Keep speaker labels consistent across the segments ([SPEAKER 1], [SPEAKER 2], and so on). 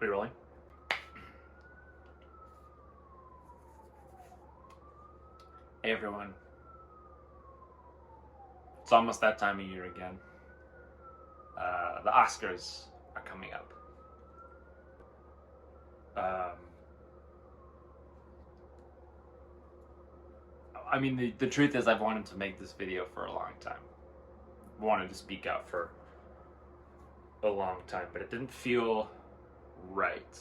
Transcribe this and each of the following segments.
[SPEAKER 1] Are you rolling? Hey everyone. It's almost that time of year again. The Oscars are coming up. I mean, the truth is I've wanted to make this video for a long time. Wanted to speak out for a long time, but it didn't feel right.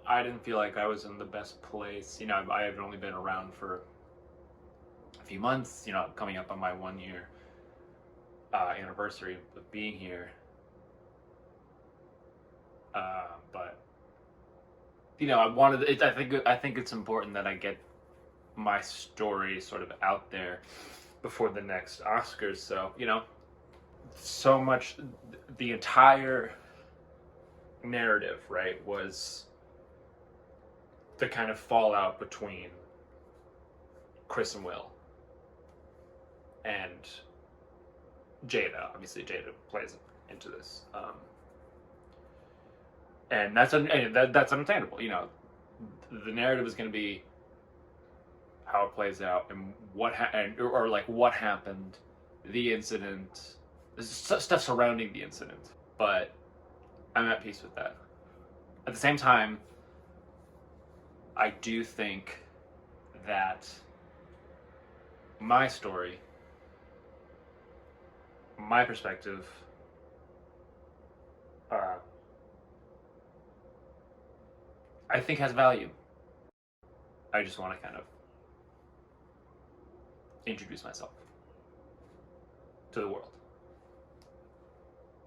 [SPEAKER 1] I didn't feel like I was in the best place. You know, I had only been around for a few months, you know, coming up on my 1 year anniversary of being here. But you know, I think it's important that I get my story sort of out there before the next Oscars. So you know, so much, the entire narrative, right, was the kind of fallout between Chris and Will and Jada. Obviously, Jada plays into this. And that's understandable. You know, the narrative is going to be how it plays out and what what happened, the incident, stuff surrounding the incident. But I'm at peace with that. At the same time, I do think that my story, my perspective, I think has value. I just want to kind of introduce myself to the world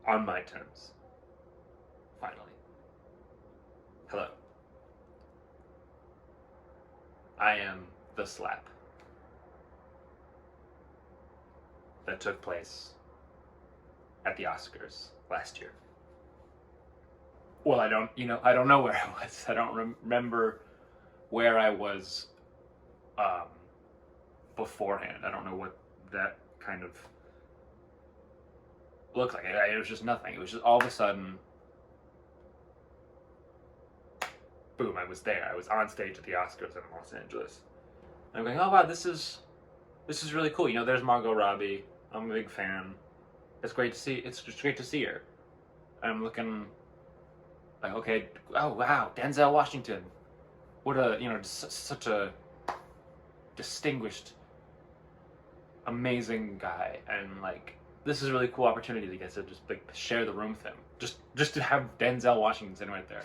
[SPEAKER 1] on my terms. Finally. Hello. I am the slap that took place at the Oscars last year. Well, I don't know where I was. I don't remember where I was beforehand. I don't know what that kind of looked like. It was just nothing. It was just all of a sudden, boom, I was there. I was on stage at the Oscars in Los Angeles. And I'm going, oh wow, this is really cool. You know, there's Margot Robbie. I'm a big fan. It's great to see. It's just great to see her. I'm looking like, okay, oh wow, Denzel Washington. What a, you know, such a distinguished, amazing guy, and like, this is a really cool opportunity to get to just like share the room with him. Just to have Denzel Washington sitting right there.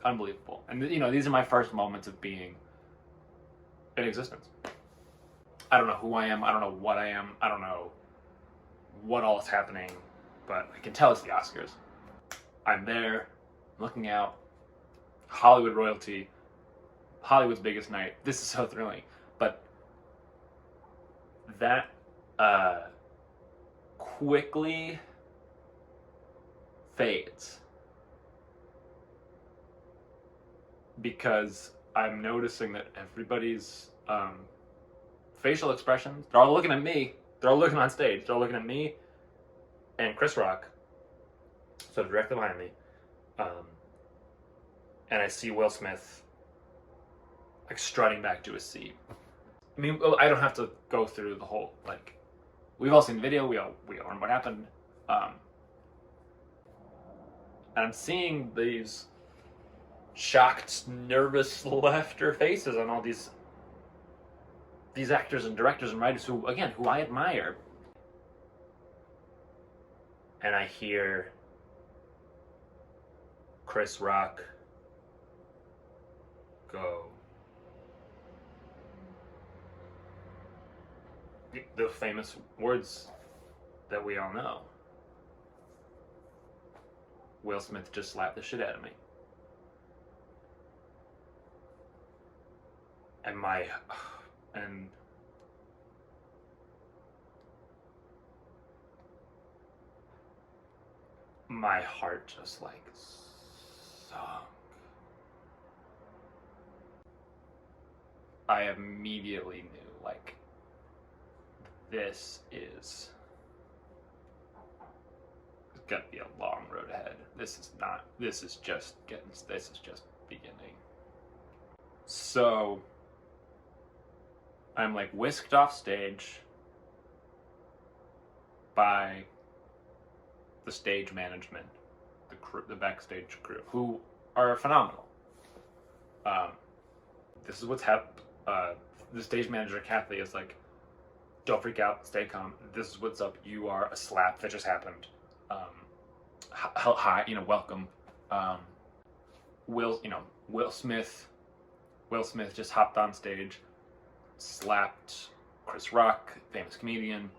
[SPEAKER 1] Unbelievable. And you know, these are my first moments of being in existence. I don't know who I am. I don't know what I am. I don't know what all is happening, but I can tell it's the Oscars. I'm there, looking out, Hollywood royalty, Hollywood's biggest night. This is so thrilling. But that quickly fades because I'm noticing that everybody's facial expressions, they're all looking at me. They're all looking on stage. They're all looking at me and Chris Rock, so directly behind me. And I see Will Smith like strutting back to his seat. I mean, I don't have to go through the whole, like, we've all seen the video, we all know what happened. And I'm seeing these shocked, nervous laughter faces on all these actors and directors and writers who I admire. And I hear Chris Rock go, the famous words that we all know. Will Smith just slapped the shit out of me. And my heart just like sunk. I immediately knew, like, this is gonna be a long road ahead. This is just beginning. So I'm like whisked off stage by the stage management, the crew, the backstage crew, who are phenomenal. This is what's happened. The stage manager, Kathy, is like, don't freak out, stay calm. This is what's up. You are a slap that just happened. Hi, welcome. Will Smith just hopped on stage, slapped Chris Rock, famous comedian.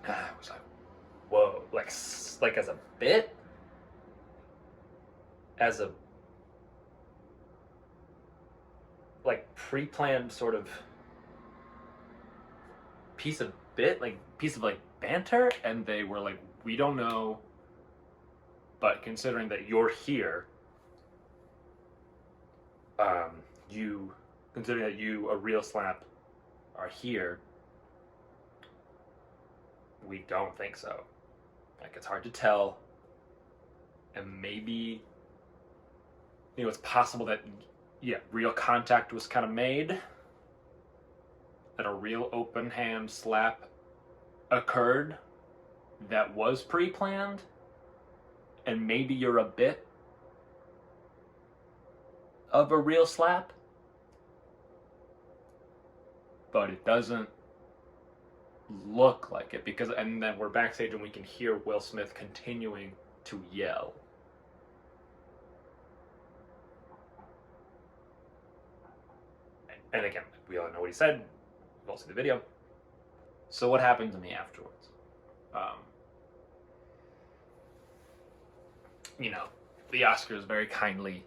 [SPEAKER 1] I was like, whoa, like as a bit, as a like pre-planned sort of piece of banter, and they were like, we don't know, but considering that you're here, considering that you, a real slap, are here, we don't think so. Like, it's hard to tell, and maybe, it's possible that, real contact was kind of made, that a real open hand slap occurred that was pre-planned, and maybe you're a bit of a real slap, but it doesn't look like it, and then we're backstage and we can hear Will Smith continuing to yell. And again, we all know what he said. We've all seen the video. So what happened to me afterwards? The Oscars very kindly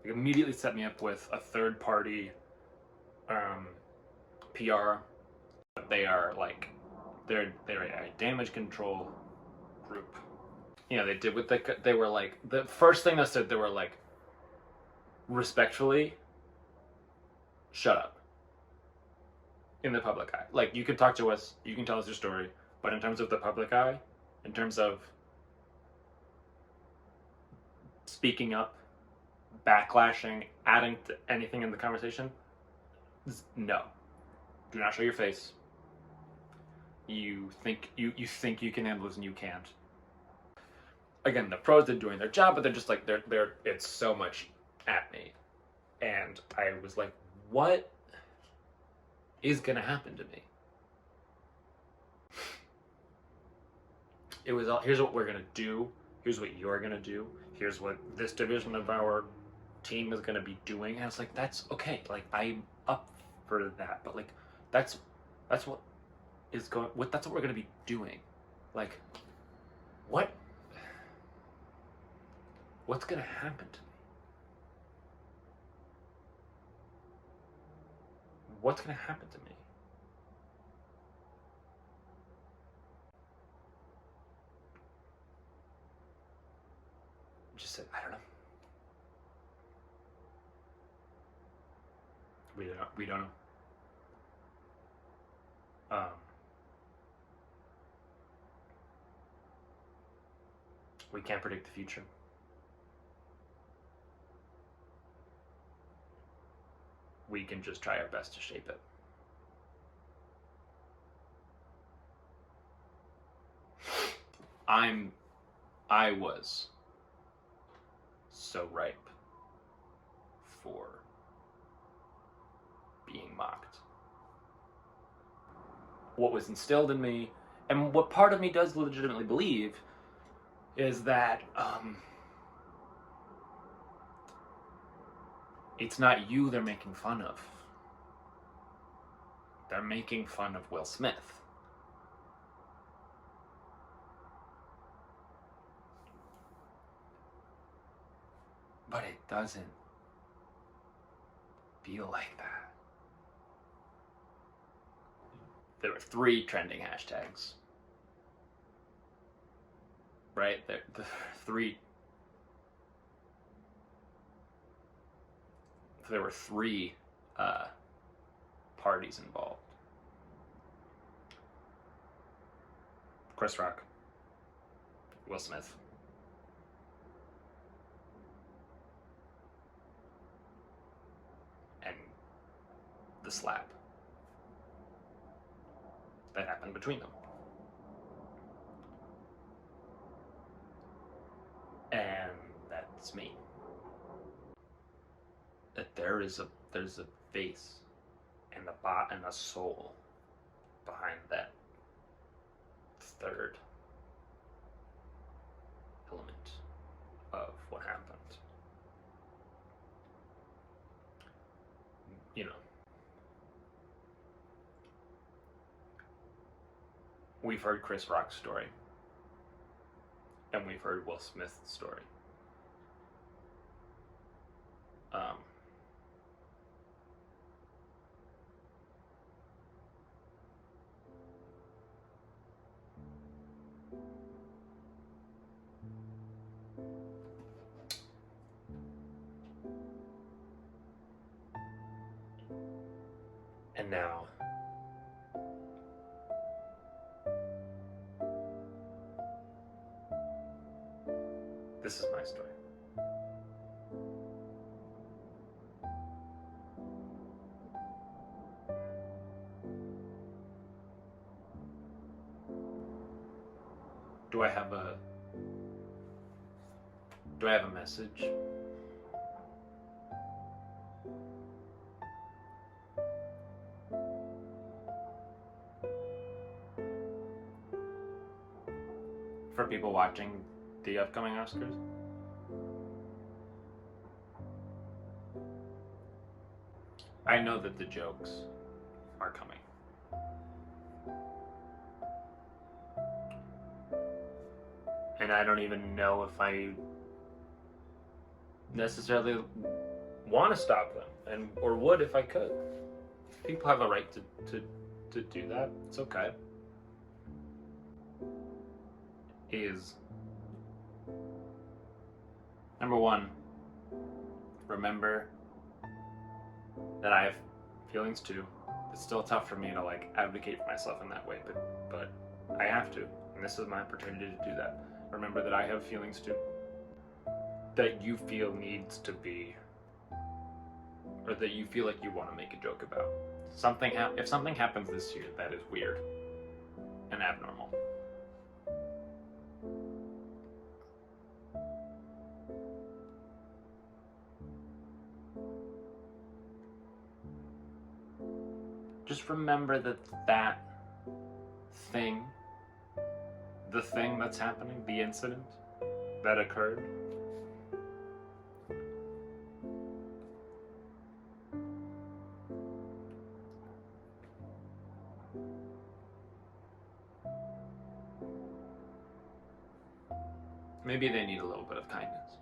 [SPEAKER 1] immediately set me up with a third party PR. They are like, they're a damage control group. They did what they were like, the first thing they said, they were like, respectfully, shut up. In the public eye. Like, you can talk to us, you can tell us your story, but in terms of the public eye, in terms of speaking up, backlashing, adding to anything in the conversation, no. Do not show your face. You think you can handle this and you can't. Again, the pros are doing their job, but they're just like, they're it's so much at me. And I was like, what is gonna happen to me? It was all, here's what we're gonna do, here's what you're gonna do, here's what this division of our team is gonna be doing. And I was like, that's okay, like, I'm up for that, but like, that's what is going, that's what we're gonna be doing. Like, what's gonna happen to me? What's gonna happen to me? Just said, I don't know. We don't know. We can't predict the future. We can just try our best to shape it. I was so ripe for being mocked. What was instilled in me, and what part of me does legitimately believe, is that it's not you they're making fun of. They're making fun of Will Smith. But it doesn't feel like that. There were 3 trending hashtags. Right? The 3. There were 3 parties involved. Chris Rock, Will Smith. And the slap that happened between them. And that's me. That there's a face and a soul behind that third element of what happened. You know, we've heard Chris Rock's story, and we've heard Will Smith's story. And now, this is my story. Do I have a message? For people watching the upcoming Oscars? I know that the jokes are coming. And I don't even know if I necessarily want to stop them, or would if I could. People have a right to do that. It's okay. Is number one, remember that I have feelings too. It's still tough for me to advocate for myself in that way, but I have to, and this is my opportunity to do that. Remember that I have feelings too, that you feel needs to be, or that you feel like you want to make a joke about. If something happens this year that is weird and abnormal, just remember that thing, the thing that's happening, the incident that occurred, maybe they need a little bit of kindness.